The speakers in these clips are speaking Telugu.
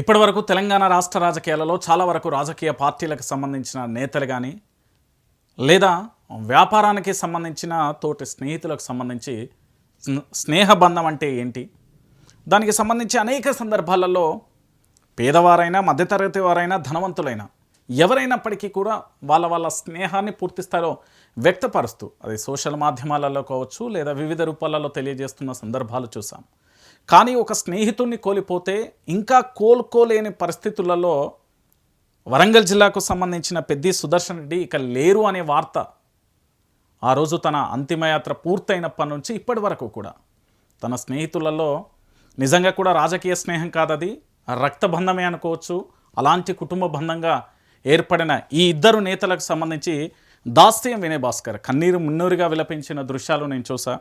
ఇప్పటివరకు తెలంగాణ రాష్ట్ర రాజకీయాలలో చాలా వరకు రాజకీయ పార్టీలకు సంబంధించిన నేతలు కానీ లేదా వ్యాపారానికి సంబంధించిన తోటి స్నేహితులకు సంబంధించి స్నేహబంధం అంటే ఏంటి, దానికి సంబంధించి అనేక సందర్భాలలో పేదవారైనా మధ్యతరగతి వారైనా ధనవంతులైనా ఎవరైనప్పటికీ కూడా వాళ్ళ స్నేహాన్ని పూర్తి స్థాయిలో వ్యక్తపరుస్తూ అది సోషల్ మాధ్యమాలలో కావచ్చు లేదా వివిధ రూపాలలో తెలియజేస్తున్న సందర్భాలు చూసాం. కానీ ఒక స్నేహితుడిని కోల్పోతే ఇంకా కోలుకోలేని పరిస్థితులలో వరంగల్ జిల్లాకు సంబంధించిన పెద్ది సుదర్శన్ రెడ్డి ఇక లేరు అనే వార్త ఆ రోజు తన అంతిమయాత్ర పూర్తయినప్పటి నుంచి ఇప్పటి వరకు కూడా తన స్నేహితులలో నిజంగా కూడా రాజకీయ స్నేహం కాదది రక్తబంధమే అనుకోవచ్చు. అలాంటి కుటుంబ బంధంగా ఏర్పడిన ఈ ఇద్దరు నేతలకు సంబంధించి దాస్యం వినయ్ భాస్కర్ కన్నీరు మున్నూరుగా విలపించిన దృశ్యాలు నేను చూసా.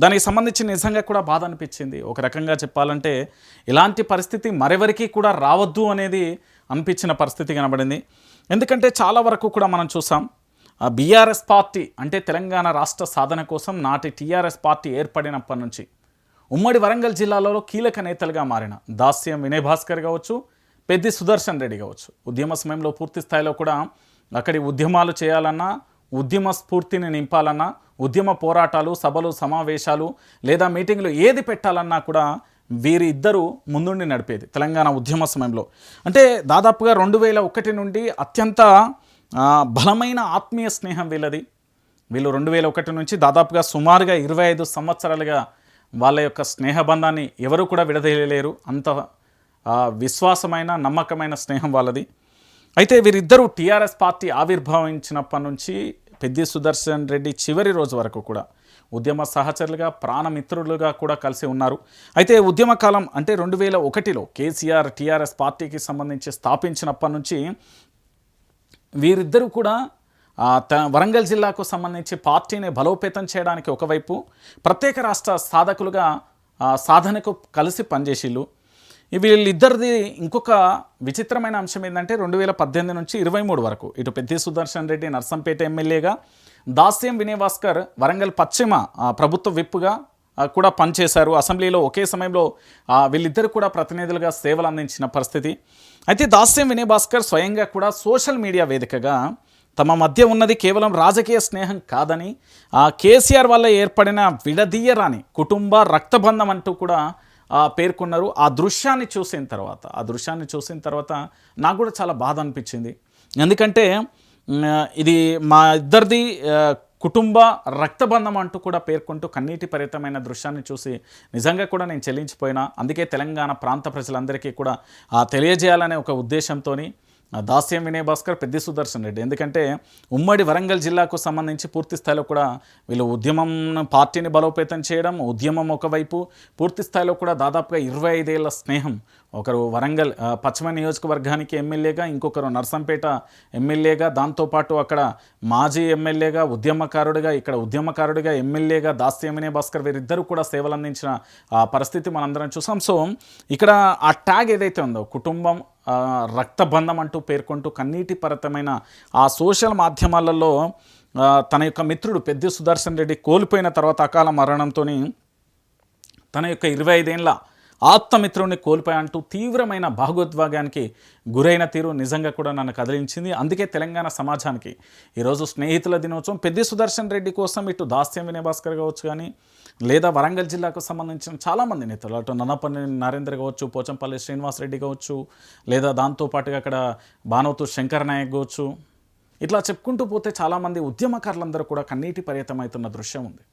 దానికి సంబంధించి నిజంగా కూడా బాధ అనిపించింది. ఒక రకంగా చెప్పాలంటే ఇలాంటి పరిస్థితి మరెవరికి కూడా రావద్దు అనేది అనిపించిన పరిస్థితి కనబడింది. ఎందుకంటే చాలా వరకు కూడా మనం చూసాం బీఆర్ఎస్ పార్టీ అంటే తెలంగాణ రాష్ట్ర సాధన కోసం నాటి టీఆర్ఎస్ పార్టీ ఏర్పడినప్పటి నుంచి ఉమ్మడి వరంగల్ జిల్లాలో కీలక నేతలుగా మారిన దాస్యం వినయ్ భాస్కర్ కావచ్చు, పెద్ది సుదర్శన్ రెడ్డి కావచ్చు, ఉద్యమ సమయంలో పూర్తి స్థాయిలో కూడా అక్కడి ఉద్యమాలు చేయాలన్నా, ఉద్యమ స్ఫూర్తిని నింపాలన్నా, ఉద్యమ పోరాటాలు సభలు సమావేశాలు లేదా మీటింగ్లు ఏది పెట్టాలన్నా కూడా వీరి ఇద్దరు ముందుండి నడిపేది తెలంగాణ ఉద్యమ సమయంలో. అంటే దాదాపుగా 2001 నుండి అత్యంత బలమైన ఆత్మీయ స్నేహం వీళ్ళది. వీళ్ళు 2001 నుంచి దాదాపుగా సుమారుగా 25 సంవత్సరాలుగా వాళ్ళ యొక్క స్నేహబంధాన్ని ఎవరు కూడా విడదీయలేరు. అంత విశ్వాసమైన నమ్మకమైన స్నేహం వాళ్ళది. అయితే వీరిద్దరూ టీఆర్ఎస్ పార్టీ ఆవిర్భవించినప్పటి నుంచి పెద్ది సుదర్శన్ రెడ్డి చివరి రోజు వరకు కూడా ఉద్యమ సహచరులుగా ప్రాణమిత్రులుగా కూడా కలిసి ఉన్నారు. అయితే ఉద్యమ కాలం అంటే 2001లో కేసీఆర్ టీఆర్ఎస్ పార్టీకి సంబంధించి స్థాపించినప్పటి నుంచి వీరిద్దరూ కూడా వరంగల్ జిల్లాకు సంబంధించి పార్టీని బలోపేతం చేయడానికి ఒకవైపు ప్రత్యేక రాష్ట్ర సాధకులుగా సాధనకు కలిసి పనిచేసిళ్ళు. వీళ్ళిద్దరిది ఇంకొక విచిత్రమైన అంశం ఏంటంటే 2018 నుంచి 23 వరకు ఇటు పెద్ది సుదర్శన్ రెడ్డి నర్సంపేట ఎమ్మెల్యేగా, దాస్యం వినయ్ భాస్కర్ వరంగల్ పశ్చిమ ప్రభుత్వ విప్పుగా కూడా పనిచేశారు. అసెంబ్లీలో ఒకే సమయంలో వీళ్ళిద్దరు కూడా ప్రతినిధులుగా సేవలు అందించిన పరిస్థితి. అయితే దాస్యం వినయ్ భాస్కర్ స్వయంగా కూడా సోషల్ మీడియా వేదికగా తమ మధ్య ఉన్నది కేవలం రాజకీయ స్నేహం కాదని, కేసీఆర్ వల్ల ఏర్పడిన విడదీయరాని కుటుంబ రక్తబంధం అంటూ కూడా పేర్కొన్నారు. ఆ దృశ్యాన్ని చూసిన తర్వాత నాకు కూడా చాలా బాధ అనిపించింది. ఎందుకంటే ఇది మా ఇద్దరిది కుటుంబ రక్తబంధం అంటూ కూడా పేర్కొంటూ కన్నీటి పరితమైన దృశ్యాన్ని చూసి నిజంగా కూడా నేను చెల్లించిపోయినా. అందుకే తెలంగాణ ప్రాంత ప్రజలందరికీ కూడా తెలియజేయాలనే ఒక ఉద్దేశంతో దాస్యం వినయ్ భాస్కర్, పెద్ది సుదర్శన్ రెడ్డి, ఎందుకంటే ఉమ్మడి వరంగల్ జిల్లాకు సంబంధించి పూర్తి స్థాయిలో కూడా వీళ్ళు ఉద్యమం పార్టీని బలోపేతం చేయడం, ఉద్యమం ఒకవైపు పూర్తి స్థాయిలో కూడా దాదాపుగా 25 ఏళ్ల స్నేహం. ఒకరు వరంగల్ పశ్చిమ నియోజకవర్గానికి ఎమ్మెల్యేగా, ఇంకొకరు నర్సంపేట ఎమ్మెల్యేగా, దాంతోపాటు అక్కడ మాజీ ఎమ్మెల్యేగా, ఉద్యమకారుడిగా ఎమ్మెల్యేగా దాస్యం వినయ్ భాస్కర్ వీరిద్దరూ కూడా సేవలు అందించిన పరిస్థితి మనందరం చూసాం. సో ఇక్కడ ఆ ట్యాగ్ ఏదైతే ఉందో కుటుంబం రక్తబంధం అంటూ పేర్కొంటూ కన్నీటి పరతమైన ఆ సోషల్ మాధ్యమాలలో తన యొక్క మిత్రుడు పెద్ది సుదర్శన్ రెడ్డి కోల్పోయిన తర్వాత అకాల మరణంతో తన యొక్క 25 ఏళ్ల ఆత్మమిత్రుడిని కోల్పోయాంటూ తీవ్రమైన భాగోద్వేగానికి గురైన తీరు నిజంగా కూడా నన్ను కదిలించింది. అందుకే తెలంగాణ సమాజానికి ఈరోజు స్నేహితుల దినోత్సవం. పెద్ది సుదర్శన్ రెడ్డి కోసం ఇటు దాస్యం వినయ్ భాస్కర్ కావచ్చు కానీ లేదా వరంగల్ జిల్లాకు సంబంధించిన చాలామంది నేతలు అటు నన్నపల్లి నరేంద్ర కావచ్చు, పోచంపల్లి శ్రీనివాస్ రెడ్డి కావచ్చు, లేదా దాంతోపాటుగా అక్కడ బానోతు శంకర్ నాయక్ కావచ్చు, ఇట్లా చెప్పుకుంటూ పోతే చాలామంది ఉద్యమకారులందరూ కూడా కన్నీటి పర్యతమవుతున్న దృశ్యం ఉంది.